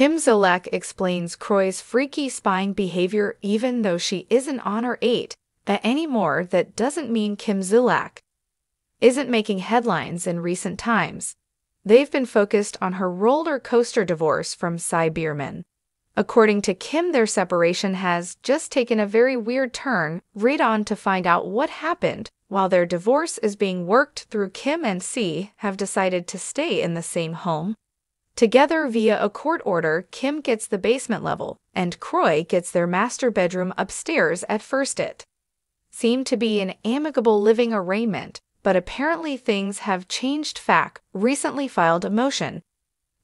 Zolciak explains Kroy's freaky spying behavior even though she isn't on her 8 anymore. That doesn't mean Zolciak isn't making headlines in recent times. They've been focused on her roller coaster divorce from Cy Bierman. According to Kim, their separation has just taken a very weird turn. Read on to find out what happened. While their divorce is being worked through, Kim and Cy have decided to stay in the same home together via a court order. Kim gets the basement level, and Kroy gets their master bedroom upstairs. At first it seemed to be an amicable living arrangement, but apparently things have changed. FAC recently filed a motion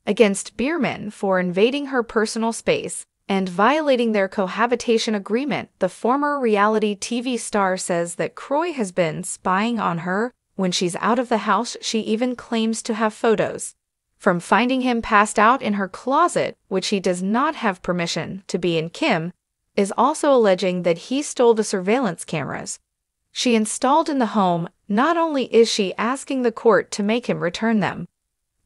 against Bierman for invading her personal space and violating their cohabitation agreement. The former reality TV star says that Kroy has been spying on her when she's out of the house. She even claims to have photos from finding him passed out in her closet, which he does not have permission to be in. Kim is also alleging that he stole the surveillance cameras she installed in the home. Not only is she asking the court to make him return them,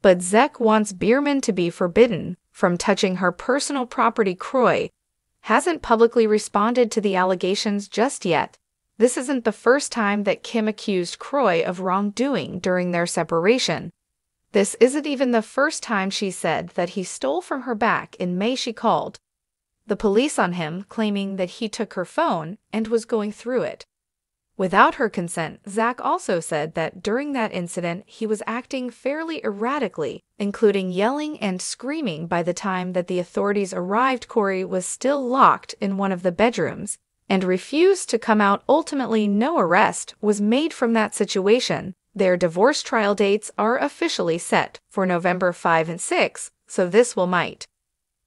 but Zek wants Bierman to be forbidden from touching her personal property. Kroy hasn't publicly responded to the allegations just yet. This isn't the first time that Kim accused Kroy of wrongdoing during their separation. This isn't even the first time she said that he stole from her. Back in May, she called the police on him, claiming that he took her phone and was going through it without her consent. Zach also said that during that incident he was acting fairly erratically, including yelling and screaming. By the time that the authorities arrived, Kroy was still locked in one of the bedrooms and refused to come out. Ultimately, no arrest was made from that situation. Their divorce trial dates are officially set for November 5 and 6, so this might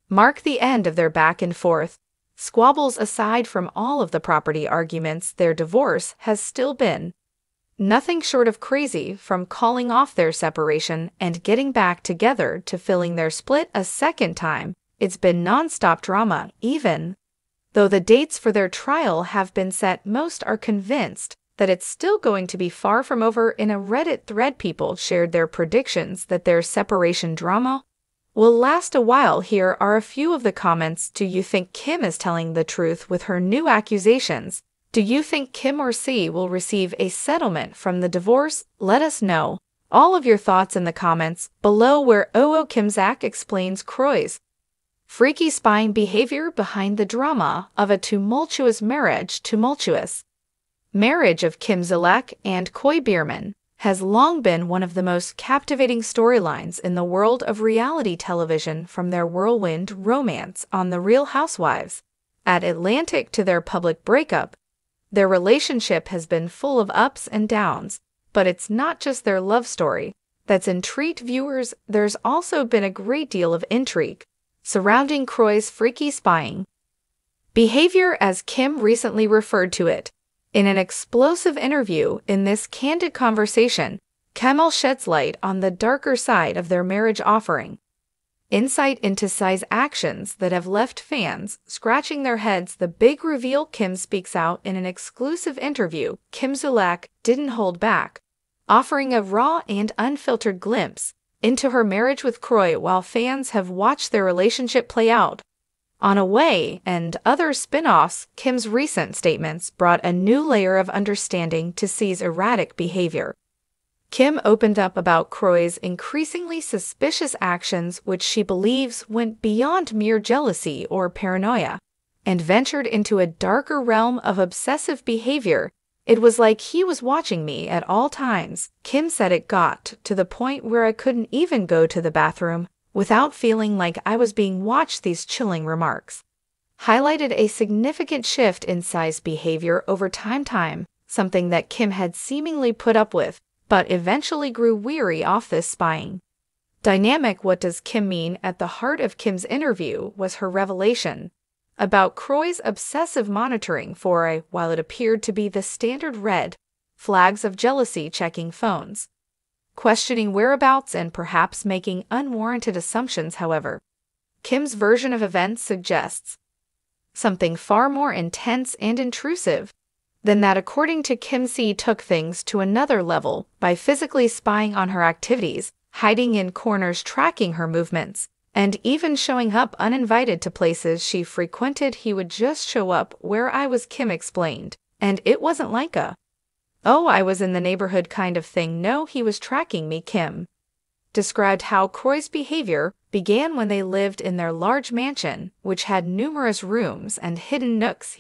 mark the end of their back and forth squabbles. Aside from all of the property arguments, their divorce has still been nothing short of crazy, from calling off their separation and getting back together to filling their split a second time. It's been nonstop drama. Even though the dates for their trial have been set, most are convinced that it's still going to be far from over. In a Reddit thread, people shared their predictions that their separation drama will last a while. Here are a few of the comments. Do you think Kim is telling the truth with her new accusations? Do you think Kim or Cy will receive a settlement from the divorce? Let us know all of your thoughts in the comments below. Where Kim Zach explains Kroy's freaky spying behavior behind the drama of a tumultuous marriage. Tumultuous marriage of Kim Zolciak and Kroy Bierman has long been one of the most captivating storylines in the world of reality television. From their whirlwind romance on The Real Housewives at Atlantic to their public breakup, their relationship has been full of ups and downs. But it's not just their love story that's intrigued viewers. There's also been a great deal of intrigue surrounding Kroy's freaky spying behavior, as Kim recently referred to it in an explosive interview. In this candid conversation, Kim sheds light on the darker side of their marriage, offering insight into Cy's actions that have left fans scratching their heads. The big reveal: Kim speaks out in an exclusive interview. Kim Zolciak didn't hold back, offering a raw and unfiltered glimpse into her marriage with Kroy. While fans have watched their relationship play out on RHOA and other spin-offs, Kim's recent statements brought a new layer of understanding to Cy's erratic behavior. Kim opened up about Kroy's increasingly suspicious actions, which she believes went beyond mere jealousy or paranoia, and ventured into a darker realm of obsessive behavior. It was like he was watching me at all times. Kim said it got to the point where I couldn't even go to the bathroom without feeling like I was being watched. These chilling remarks highlighted a significant shift in Cy's behavior over time, something that Kim had seemingly put up with, but eventually grew weary of. This spying dynamic. What does Kim mean? At the heart of Kim's interview was her revelation about Kroy's obsessive monitoring for while it appeared to be the standard red flags of jealousy, checking phones, questioning whereabouts, and perhaps making unwarranted assumptions. However, Kim's version of events suggests something far more intense and intrusive than that. According to Kim, Cy took things to another level by physically spying on her activities, hiding in corners, tracking her movements, And even showing up uninvited to places she frequented, he would just show up where I was, Kim explained. And it wasn't like oh, I was in the neighborhood kind of thing. No, he was tracking me. Kim described how Kroy's behavior began when they lived in their large mansion, which had numerous rooms and hidden nooks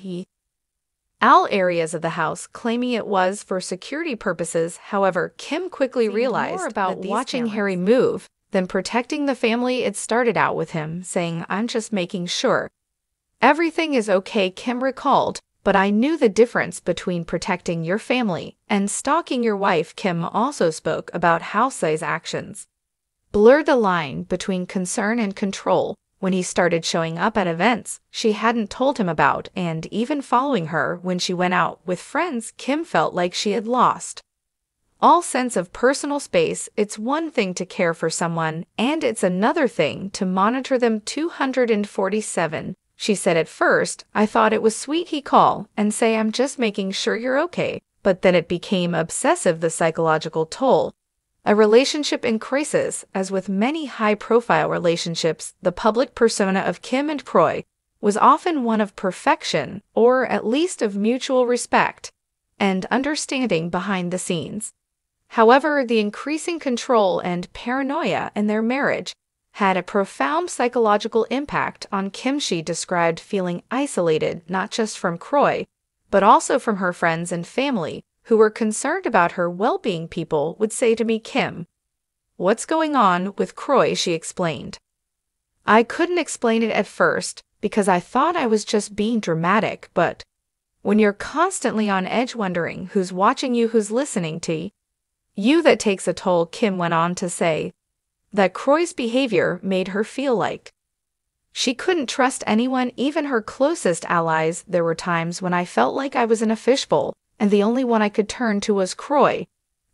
all areas of the house, claiming it was for security purposes. However, Kim quickly realized more about watching Harry move than protecting the family. It started out with him saying, "I'm just making sure everything is okay," Kim recalled, "but I knew the difference between protecting your family and stalking your wife." Kim also spoke about how Say's actions blurred the line between concern and control when he started showing up at events she hadn't told him about and even following her when she went out with friends. Kim felt like she had lost all sense of personal space. "It's one thing to care for someone, and it's another thing to monitor them 247. She said, "At first, I thought it was sweet he'd call and say, 'I'm just making sure you're okay.' But then it became obsessive." The psychological toll. A relationship in crisis. As with many high-profile relationships, the public persona of Kim and Kroy was often one of perfection, or at least of mutual respect and understanding behind the scenes. However, the increasing control and paranoia in their marriage had a profound psychological impact on Kim. She described feeling isolated not just from Kroy, but also from her friends and family, who were concerned about her well-being. "People would say to me, 'Kim, what's going on with Kroy?' she explained. I couldn't explain it at first because I thought I was just being dramatic, but when you're constantly on edge wondering who's watching you, who's listening to you, that takes a toll." Kim went on to say that Kroy's behavior made her feel like she couldn't trust anyone, even her closest allies. "There were times when I felt like I was in a fishbowl, and the only one I could turn to was Kroy.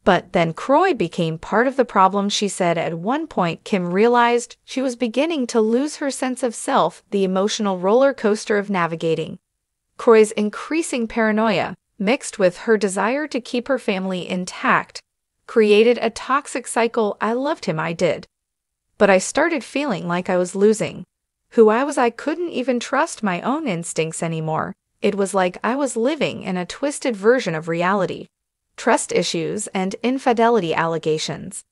But then Kroy became part of the problem," she said. At one point, Kim realized she was beginning to lose her sense of self, the emotional roller coaster of navigating Kroy's increasing paranoia, mixed with her desire to keep her family intact, created a toxic cycle. "I loved him, I did. But I started feeling like I was losing who I was. I couldn't even trust my own instincts anymore. It was like I was living in a twisted version of reality." Trust issues and infidelity allegations.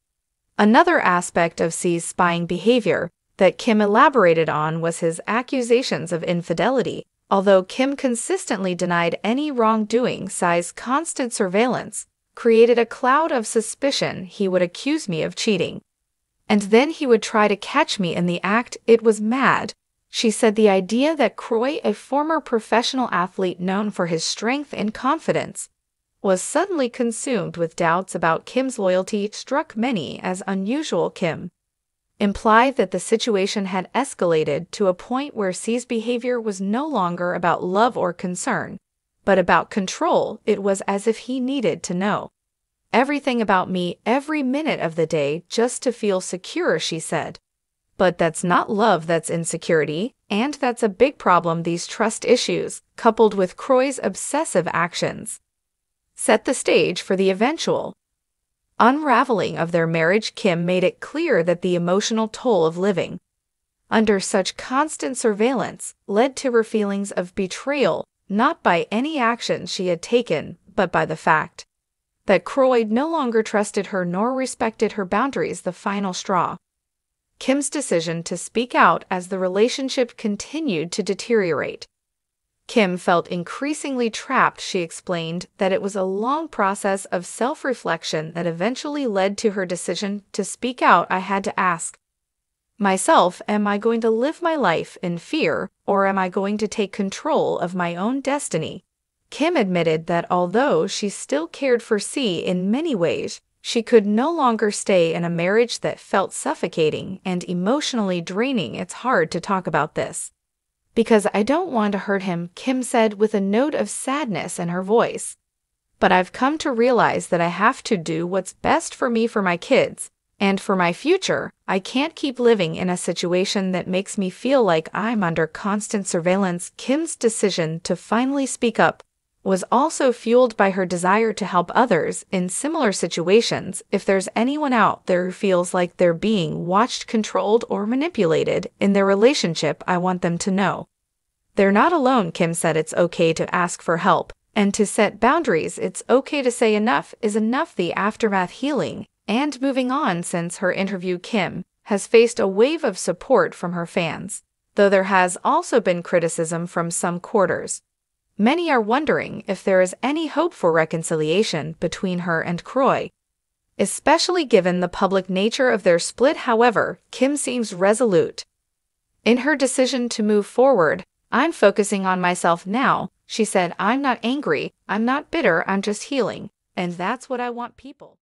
Another aspect of Say's spying behavior that Kim elaborated on was his accusations of infidelity. Although Kim consistently denied any wrongdoing, Say's constant surveillance created a cloud of suspicion. "He would accuse me of cheating, and then he would try to catch me in the act. It was mad," she said. The idea that Kroy, a former professional athlete known for his strength and confidence, was suddenly consumed with doubts about Kim's loyalty struck many as unusual. Kim implied that the situation had escalated to a point where Say's behavior was no longer about love or concern, but about control. "It was as if he needed to know everything about me every minute of the day just to feel secure," she said. But that's not love, that's insecurity, and that's a big problem. These trust issues, coupled with Kroy's obsessive actions, set the stage for the eventual unraveling of their marriage. Kim made it clear that the emotional toll of living under such constant surveillance led to her feelings of betrayal, not by any actions she had taken, but by the fact that Kroy no longer trusted her nor respected her boundaries. The final straw. Kim's decision to speak out as the relationship continued to deteriorate. Kim felt increasingly trapped. She explained that it was a long process of self-reflection that eventually led to her decision to speak out. "I had to ask myself, am I going to live my life in fear, or am I going to take control of my own destiny?" Kim admitted that although she still cared for Say in many ways, she could no longer stay in a marriage that felt suffocating and emotionally draining. "It's hard to talk about this because I don't want to hurt him," Kim said with a note of sadness in her voice. "But I've come to realize that I have to do what's best for me, for my kids, and for my future. I can't keep living in a situation that makes me feel like I'm under constant surveillance." Kim's decision to finally speak up was also fueled by her desire to help others in similar situations. If there's anyone out there who feels like they're being watched, controlled, or manipulated in their relationship, I want them to know they're not alone. Kim said it's okay to ask for help and to set boundaries. It's okay to say enough is enough. The aftermath, healing and moving on. Since her interview, Kim has faced a wave of support from her fans, though there has also been criticism from some quarters. Many are wondering if there is any hope for reconciliation between her and Kroy, especially given the public nature of their split. However, Kim seems resolute in her decision to move forward. I'm focusing on myself now, she said. I'm not angry, I'm not bitter, I'm just healing, and that's what I want people